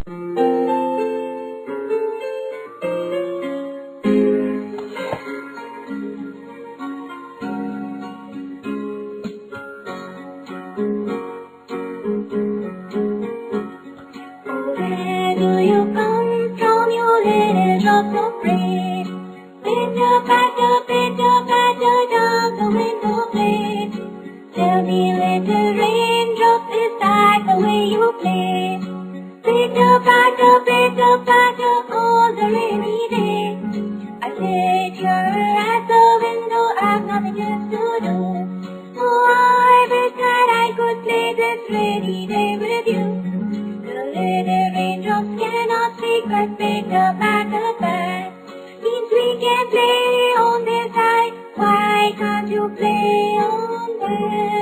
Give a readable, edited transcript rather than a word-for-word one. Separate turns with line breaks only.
Where do you come from, you little drops of rain? Pitter patter down the window pane. Tell me, little raindrops, is that the way you play? Pitter patter all the rainy day. I sit here at the window, I've nothing else to do. Oh, I wish that I could play this rainy day with you. The little raindrops cannot speak, but pitter patter pat means we can play on this side. Why can't you play on that?